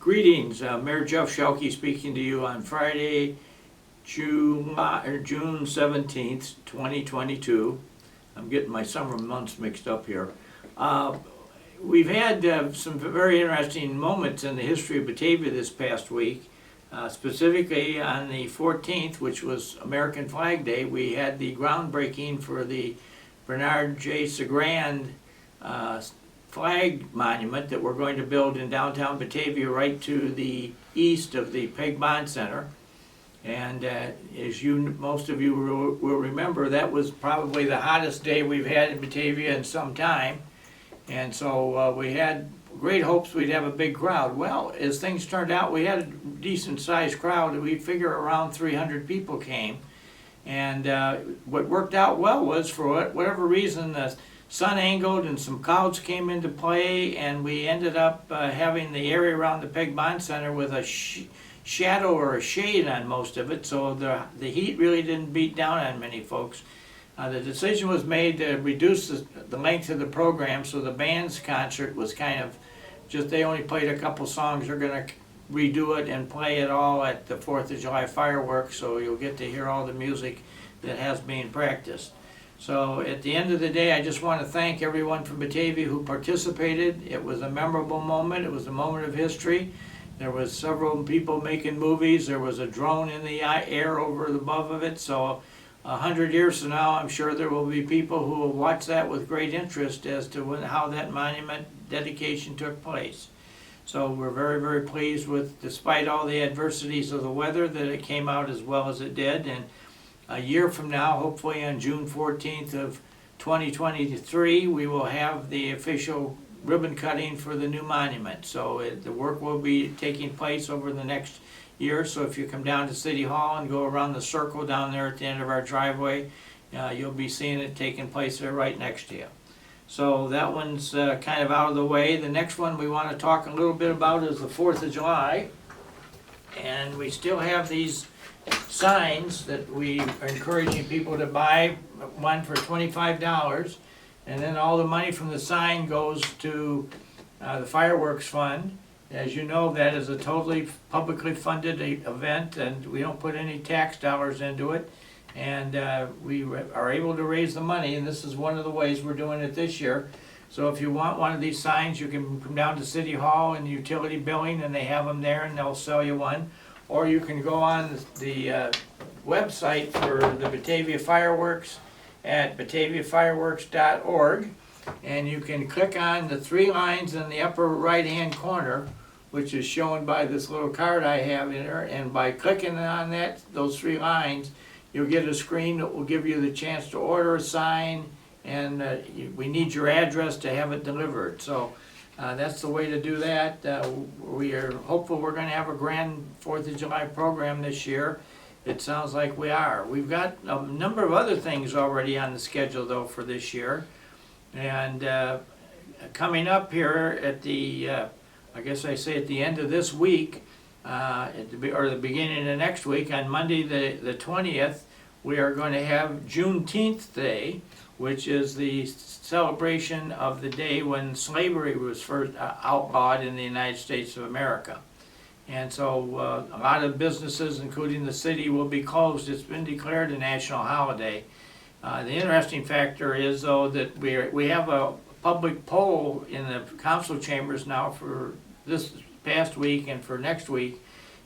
Greetings, Mayor Jeff Schielke speaking to you on Friday, June 17th, 2022. I'm getting my summer months mixed up here. We've had some very interesting moments in the history of Batavia this past week. Specifically on the 14th, which was American Flag Day, we had the groundbreaking for the Bernard J. Sagrand flag monument that we're going to build in downtown Batavia right to the east of the Peg Bond Center. And as most of you will remember, that was probably the hottest day we've had in Batavia in some time. And so we had great hopes we'd have a big crowd. Well, as things turned out, we had a decent sized crowd. We figure around 300 people came. And what worked out well was, for whatever reason, the sun angled and some clouds came into play, and we ended up having the area around the Peg Bond Center with a shadow or a shade on most of it, so the heat really didn't beat down on many folks. The decision was made to reduce the length of the program, so the band's concert was kind of just, they only played a couple songs. They're going to redo it and play it all at the 4th of July fireworks, so you'll get to hear all the music that has been practiced. So at the end of the day, I just want to thank everyone from Batavia who participated. It was a memorable moment. It was a moment of history. There was several people making movies. There was a drone in the air over the above of it. So 100 years from now, I'm sure there will be people who will watch that with great interest as to how that monument dedication took place. So we're very, very pleased with, despite all the adversities of the weather, that it came out as well as it did. And a year from now, hopefully on June 14th of 2023, we will have the official ribbon cutting for the new monument. So the work will be taking place over the next year. So if you come down to City Hall and go around the circle down there at the end of our driveway, you'll be seeing it taking place there right next to you. So that one's kind of out of the way. The next one we want to talk a little bit about is the 4th of July. And we still have these signs that we are encouraging people to buy, one for $25, and then all the money from the sign goes to the fireworks fund. As you know, that is a totally publicly funded event, and we don't put any tax dollars into it, and we are able to raise the money, and this is one of the ways we're doing it this year. So if you want one of these signs, you can come down to City Hall and utility billing, and they have them there, and they'll sell you one. Or you can go on the website for the Batavia Fireworks at bataviafireworks.org, and you can click on the 3 lines in the upper right-hand corner, which is shown by this little card I have in there, and by clicking on those 3 lines, you'll get a screen that will give you the chance to order a sign, and we need your address to have it delivered. So that's the way to do that. We are hopeful we're going to have a grand 4th of July program this year. It sounds like we are. We've got a number of other things already on the schedule, though, for this year. And coming up here at the, I guess I say at the end of this week, or the beginning of next week, on Monday the 20th, we are going to have Juneteenth Day, which is the celebration of the day when slavery was first outlawed in the United States of America. And so a lot of businesses, including the city, will be closed. It's been declared a national holiday. The interesting factor is, though, that we have a public poll in the council chambers now for this past week and for next week,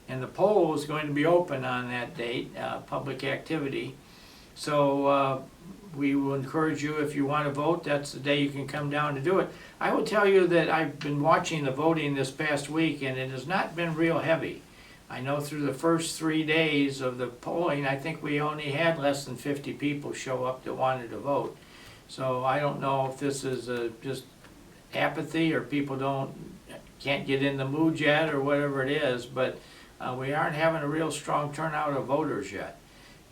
and the poll is going to be open on that date, public activity. So we will encourage you, if you want to vote, that's the day you can come down to do it. I will tell you that I've been watching the voting this past week, and it has not been real heavy. I know through the first 3 days of the polling, I think we only had less than 50 people show up that wanted to vote. So I don't know if this is just apathy, or people can't get in the mood yet, or whatever it is, but we aren't having a real strong turnout of voters yet.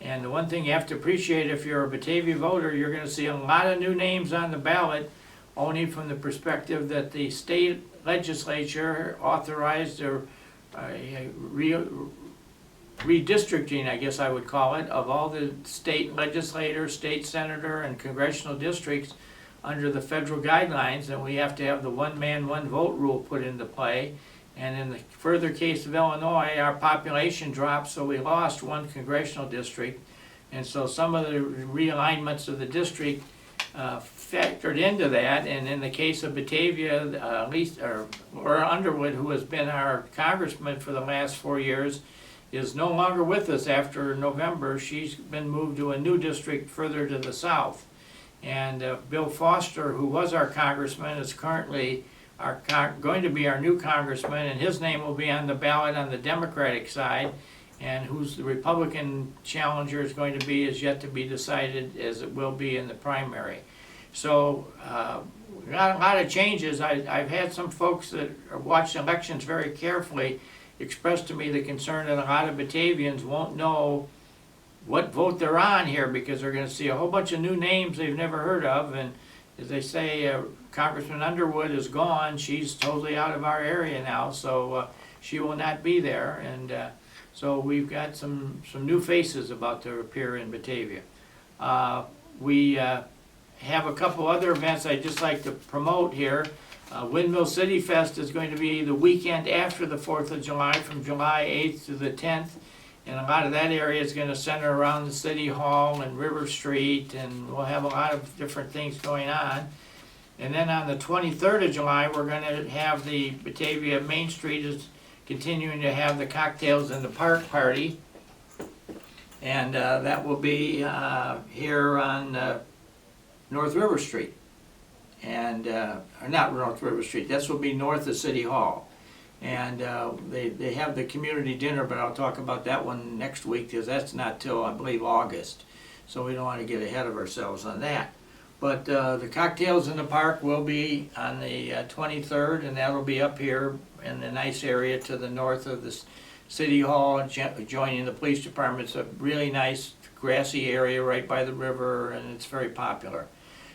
And the one thing you have to appreciate, if you're a Batavia voter, you're going to see a lot of new names on the ballot, only from the perspective that the state legislature authorized a redistricting, I guess I would call it, of all the state legislators, state senator, and congressional districts under the federal guidelines, and we have to have the one man, one vote rule put into play. And in the further case of Illinois, our population dropped, so we lost one congressional district. And so some of the realignments of the district factored into that. And in the case of Batavia, Laura Underwood, who has been our congressman for the last 4 years, is no longer with us after November. She's been moved to a new district further to the south. And Bill Foster, who was our congressman, is currently going to be our new congressman, and his name will be on the ballot on the Democratic side, and who's the Republican challenger is going to be is yet to be decided, as it will be in the primary. So we got a lot of changes. I've had some folks that watch elections very carefully express to me the concern that a lot of Batavians won't know what vote they're on here, because they're going to see a whole bunch of new names they've never heard of. And as they say, Congressman Underwood is gone. She's totally out of our area now, so she will not be there. And so we've got some new faces about to appear in Batavia. We have a couple other events I'd just like to promote here. Windmill City Fest is going to be the weekend after the 4th of July, from July 8th to the 10th. And a lot of that area is going to center around the City Hall and River Street, and we'll have a lot of different things going on. And then on the 23rd of July, we're going to have the Batavia Main Street is continuing to have the Cocktails in the Park party. And that will be here on North River Street. And, or not North River Street, this will be north of City Hall. And they have the community dinner, but I'll talk about that one next week, because that's not till, I believe, August. So we don't want to get ahead of ourselves on that. But the Cocktails in the Park will be on the 23rd, and that'll be up here in the nice area to the north of the City Hall, adjoining the police department. It's a really nice grassy area right by the river, and it's very popular.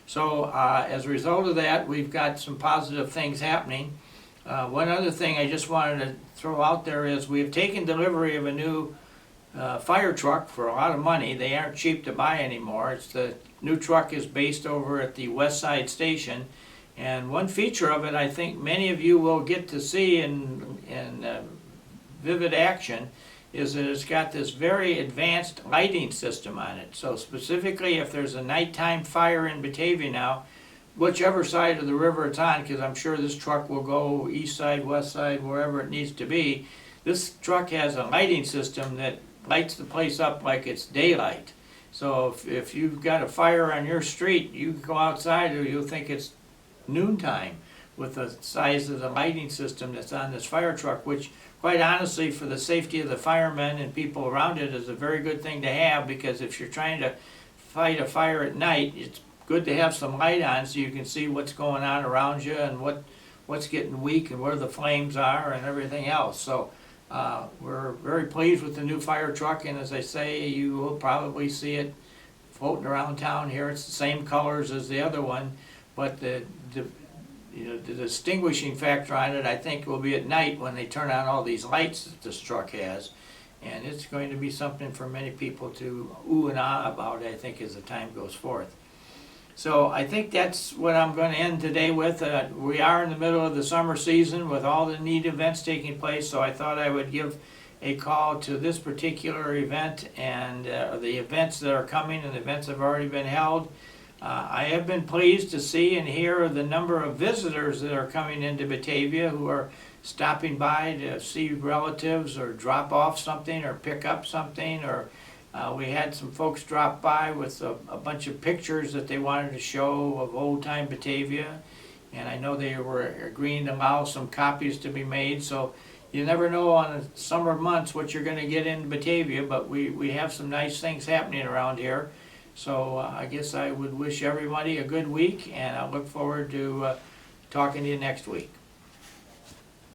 So as a result of that, we've got some positive things happening. One other thing I just wanted to throw out there is we've taken delivery of a new fire truck for a lot of money. They aren't cheap to buy anymore. It's the new truck is based over at the West Side Station, and one feature of it I think many of you will get to see in vivid action is that it's got this very advanced lighting system on it. So specifically, if there's a nighttime fire in Batavia now, whichever side of the river it's on, because I'm sure this truck will go east side, west side, wherever it needs to be, this truck has a lighting system that lights the place up like it's daylight. So if you've got a fire on your street, you can go outside or you'll think it's noontime with the size of the lighting system that's on this fire truck, which quite honestly, for the safety of the firemen and people around it, is a very good thing to have, because if you're trying to fight a fire at night, it's good to have some light on so you can see what's going on around you and what's getting weak and where the flames are and everything else. So we're very pleased with the new fire truck, and as I say, you will probably see it floating around town here. It's the same colors as the other one, but the distinguishing factor on it, I think, will be at night when they turn on all these lights that this truck has. And it's going to be something for many people to ooh and ah about, I think, as the time goes forth. So I think that's what I'm going to end today with. We are in the middle of the summer season with all the neat events taking place, so I thought I would give a call to this particular event and the events that are coming and the events that have already been held. I have been pleased to see and hear the number of visitors that are coming into Batavia who are stopping by to see relatives or drop off something or pick up something, or we had some folks drop by with a bunch of pictures that they wanted to show of old-time Batavia, and I know they were agreeing to allow some copies to be made. So you never know on the summer months what you're going to get in Batavia, but we have some nice things happening around here. So I guess I would wish everybody a good week, and I look forward to talking to you next week.